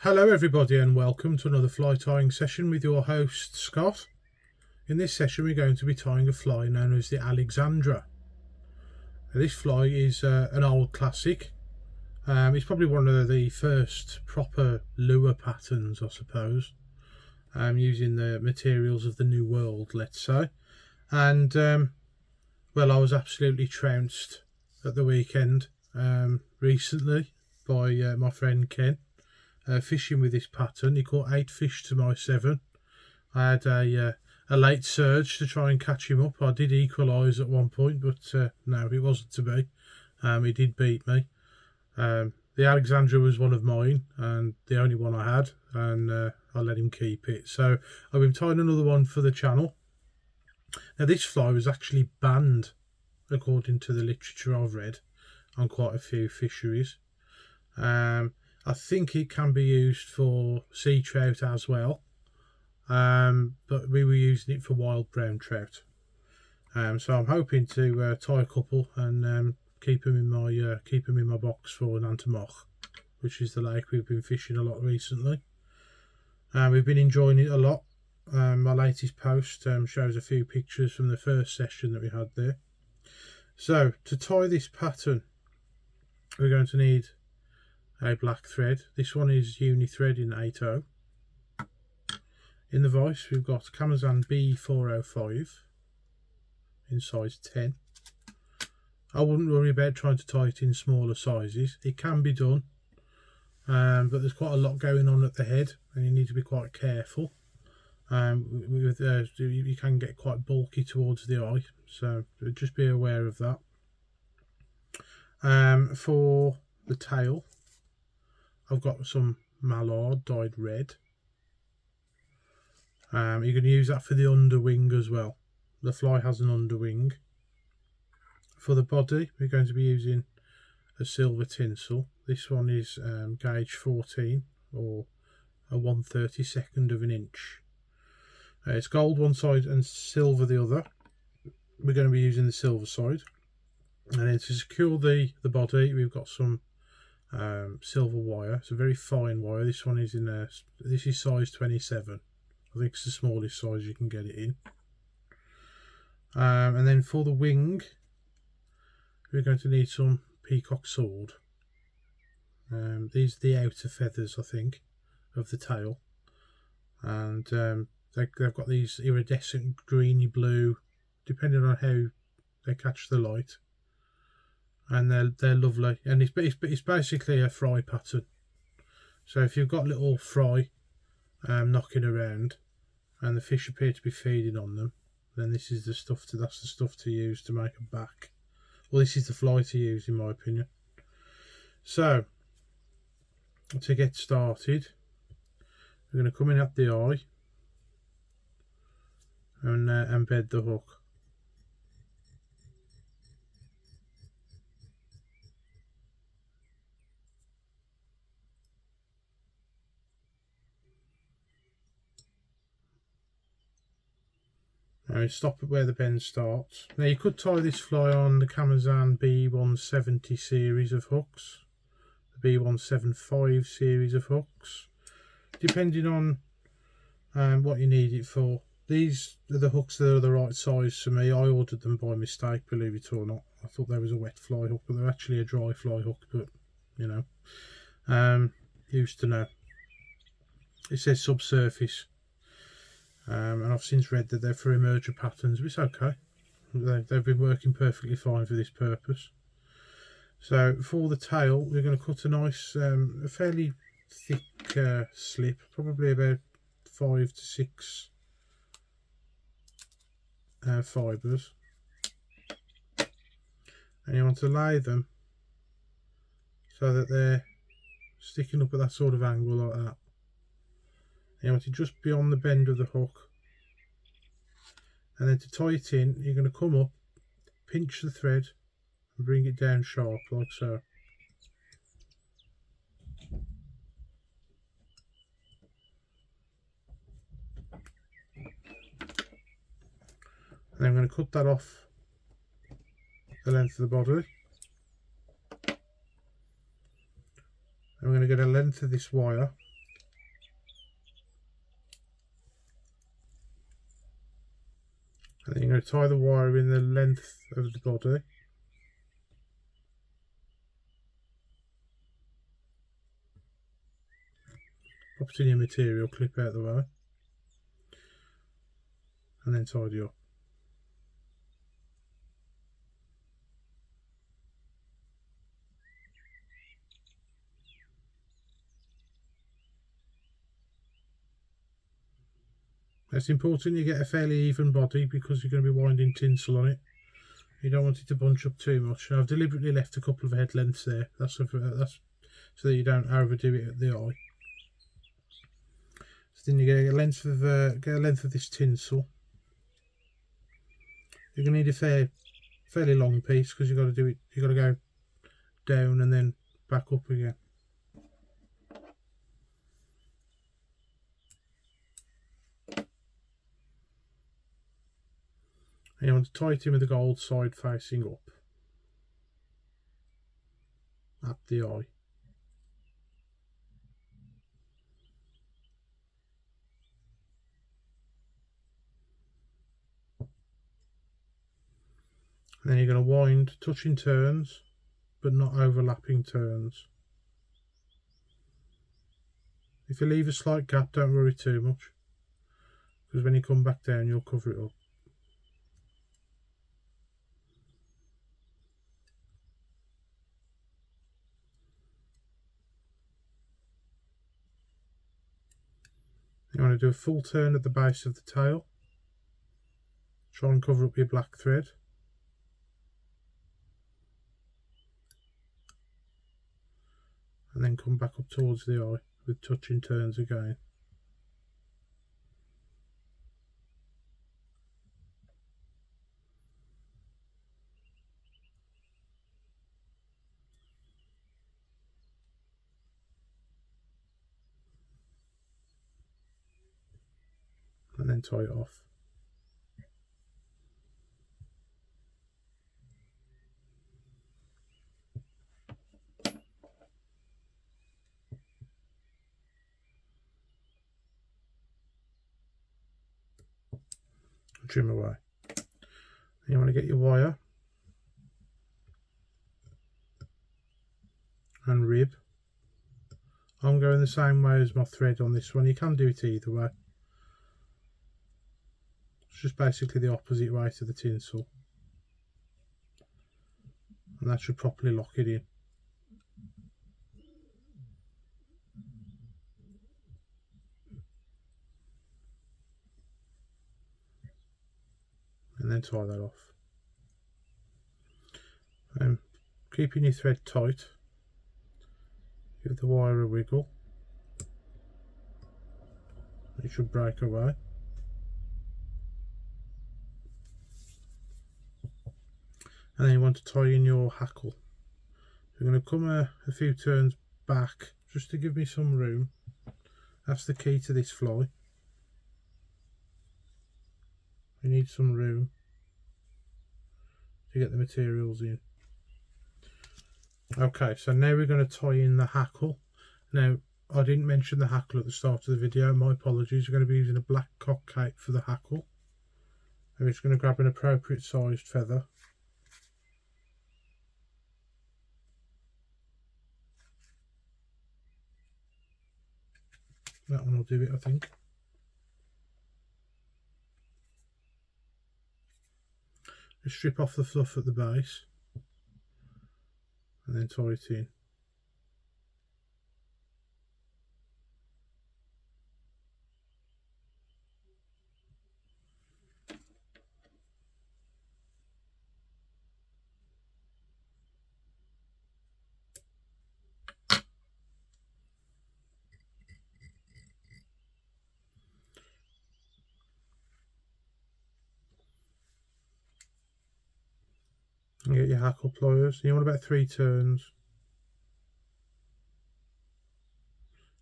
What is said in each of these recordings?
Hello everybody and welcome to another fly tying session with your host Scott. In this session we're going to be tying a fly known as the Alexandra. Now, this fly is an old classic. It's probably one of the first proper lure patterns, I suppose, using the materials of the New World, let's say. And well, I was absolutely trounced at the weekend recently by my friend Ken. Fishing with this pattern. He caught 8 fish to my 7. I had a late surge to try and catch him up. I did equalise at one point, but no, it wasn't to be. He did beat me. The Alexandra was one of mine and the only one I had, and I let him keep it. So I've been tying another one for the channel. Now this fly was actually banned, according to the literature I've read, on quite a few fisheries. I think it can be used for sea trout as well, but we were using it for wild brown trout. So I'm hoping to tie a couple and keep them in my box for an entomologically, which is the lake we've been fishing a lot recently. We've been enjoying it a lot. My latest post shows a few pictures from the first session that we had there. So to tie this pattern, we're going to need a black thread. This one is uni thread in 8/0. In the vise we've got Camazan B405 in size 10. I wouldn't worry about trying to tie it in smaller sizes. It can be done, but there's quite a lot going on at the head and you need to be quite careful. You can get quite bulky towards the eye, so just be aware of that. For the tail, I've got some mallard dyed red. You're going to use that for the underwing as well. The fly has an underwing. For the body, we're going to be using a Silver Tinsel. This one is gauge 14, or a 1/32 of an inch. It's gold one side and silver the other. We're going to be using the silver side. And then to secure the body, we've got some silver wire. It's a very fine wire. This one is this is size 27. I think it's the smallest size you can get it in. And then for the wing, we're going to need some Peacock sword. These are the outer feathers, I think, of the tail, and they've got these iridescent greeny blue, depending on how they catch the light. And they're lovely, and it's basically a fry pattern. So if you've got little fry knocking around and the fish appear to be feeding on them, then this is that's the stuff to use to make a back. Well, this is the fly to use, in my opinion. So to get started, we're going to come in at the eye and embed the hook. Now stop at where the bend starts. Now you could tie this fly on the Camazan B170 series of hooks, the B175 series of hooks, depending on what you need it for. These are the hooks that are the right size for me. I ordered them by mistake, believe it or not. I thought they was a wet fly hook, but they're actually a dry fly hook, but you know, used to know. It says subsurface. And I've since read that they're for emerger patterns, but it's okay. They've been working perfectly fine for this purpose. So for the tail, we're going to cut a nice, a fairly thick slip, probably about 5 to 6 fibres. And you want to lay them so that they're sticking up at that sort of angle like that. You want it just beyond the bend of the hook, and then to tie it in, you're going to come up, pinch the thread and bring it down sharp like so. And I'm going to cut that off the length of the body. I'm going to get a length of this wire And then you're going to tie the wire in the length of the body. Pop it in your material clip out the way. And then tidy up. It's important you get a fairly even body because you're going to be winding tinsel on it. You don't want it to bunch up too much. And I've deliberately left a couple of head lengths there. That's so that you don't overdo it at the eye. So then you get a length of this tinsel. You're going to need a fairly long piece because you've got to do it. You've got to go down and then back up again. And you want to tie it in with the gold side facing up at the eye. And then you're going to wind touching turns but not overlapping turns. If you leave a slight gap, don't worry too much, because when you come back down you'll cover it up. You want to do a full turn at the base of the tail. Try and cover up your black thread. And then come back up towards the eye with touching turns again. And then tie it off. And trim away. And you want to get your wire and rib. I'm going the same way as my thread on this one. You can do it either way. It's just basically the opposite way to the tinsel. And that should properly lock it in. And then tie that off. Keeping your thread tight, give the wire a wiggle. It should break away. And then you want to tie in your hackle. You're going to come a few turns back just to give me some room. That's the key to this fly. You need some room to get the materials in. Okay, so now we're going to tie in the hackle. Now, I didn't mention the hackle at the start of the video. My apologies. We're going to be using a black cock cape for the hackle. I'm just going to grab an appropriate sized feather. That one will do it, I think. Just strip off the fluff at the base and then tie it in. And get your hackle pliers. You want about 3 turns.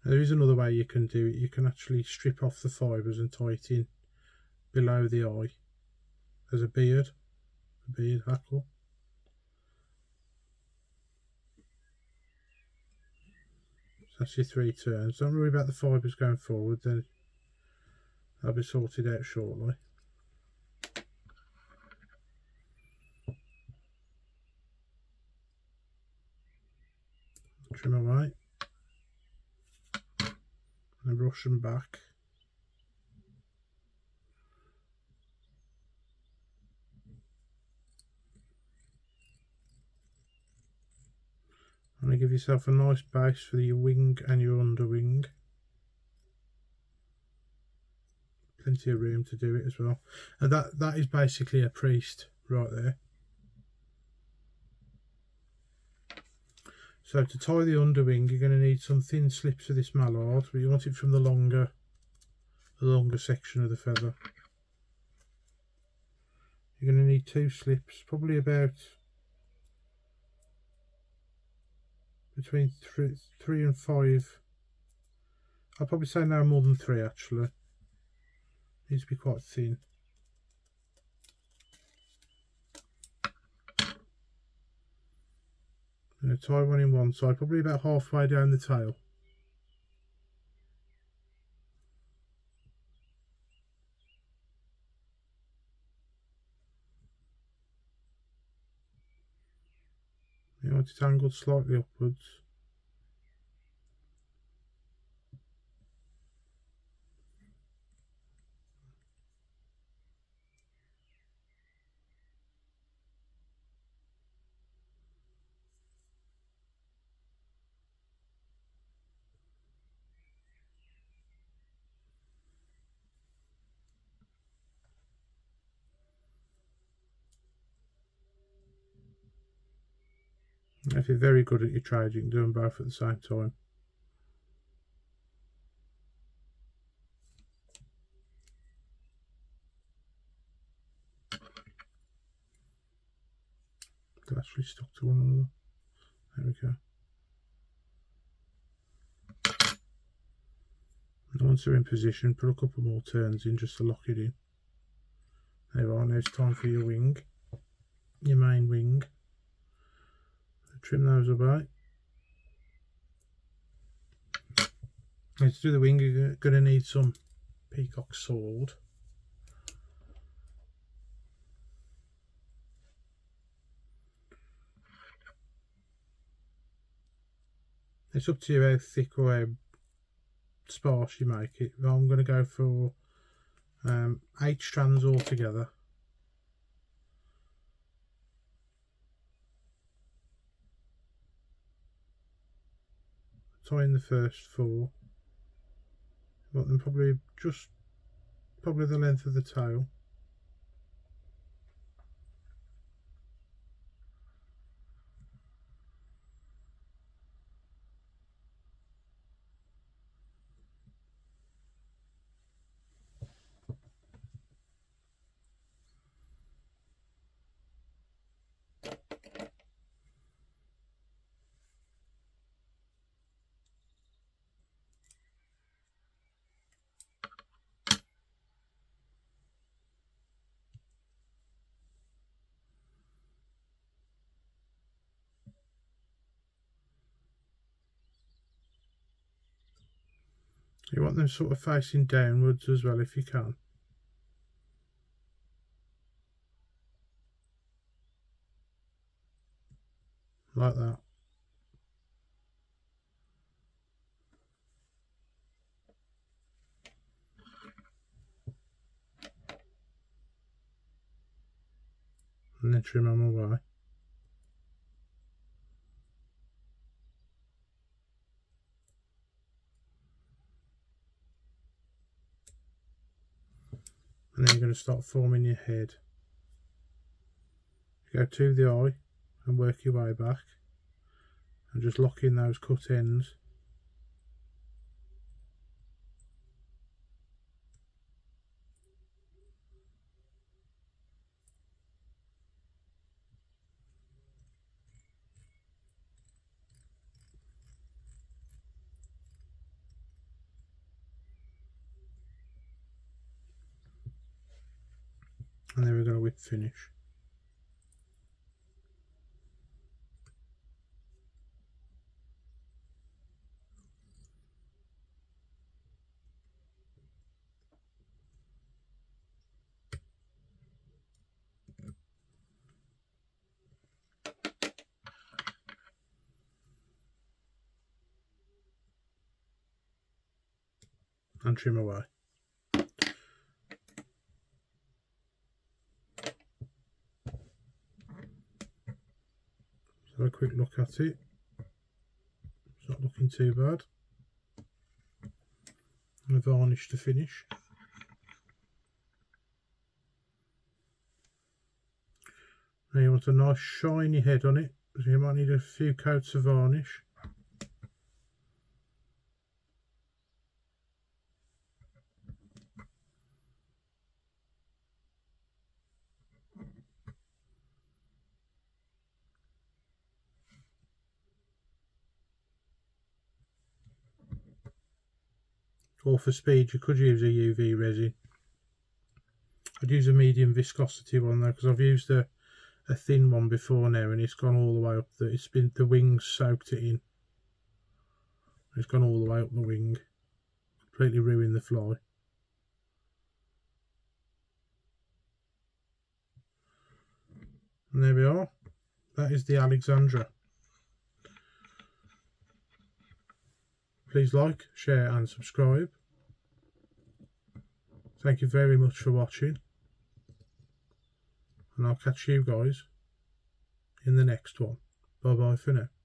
Now, there is another way you can do it. You can actually strip off the fibres and tie it in below the eye as a beard hackle. So that's your 3 turns. Don't worry about the fibres going forward, then they'll be sorted out shortly. trim away and brush them back. And give yourself a nice base for your wing and your underwing. Plenty of room to do it as well. And that is basically a priest right there. So to tie the underwing, you're going to need some thin slips of this mallard, but you want it from the longer section of the feather. You're going to need 2 slips, probably about between 3 and 5. I'll probably say no more than 3 actually. Needs to be quite thin. I'm going to tie one in one side, probably about halfway down the tail. You want it angled slightly upwards. If you're very good at your trade, you can do them both at the same time. They're actually stuck to one another. There we go. And once they're in position, put a couple more turns in just to lock it in. There you are. Now it's time for your wing, your main wing. Trim those away. Now to do the wing, you're going to need some Peacock sword. It's up to you how thick or how sparse you make it. I'm going to go for 8 strands altogether. Tie in the first 4. You want them probably the length of the tail. You want them sort of facing downwards as well if you can. Like that. And then trim them away. And then you're going to start forming your head. You go to the eye and work your way back and just lock in those cut ends. And then we're going to whip finish. and trim away. Have a quick look at it. It's not looking too bad. And a varnish to finish. Now you want a nice shiny head on it, so you might need a few coats of varnish. Or for speed you could use a UV resin. I'd use a medium viscosity one though, because I've used a thin one before now and it's gone all the way up. It's been, the wings soaked it in. It's gone all the way up the wing. Completely ruined the fly. And there we are. That is the Alexandra. Please like, share and subscribe. Thank you very much for watching. And I'll catch you guys in the next one. Bye bye for now.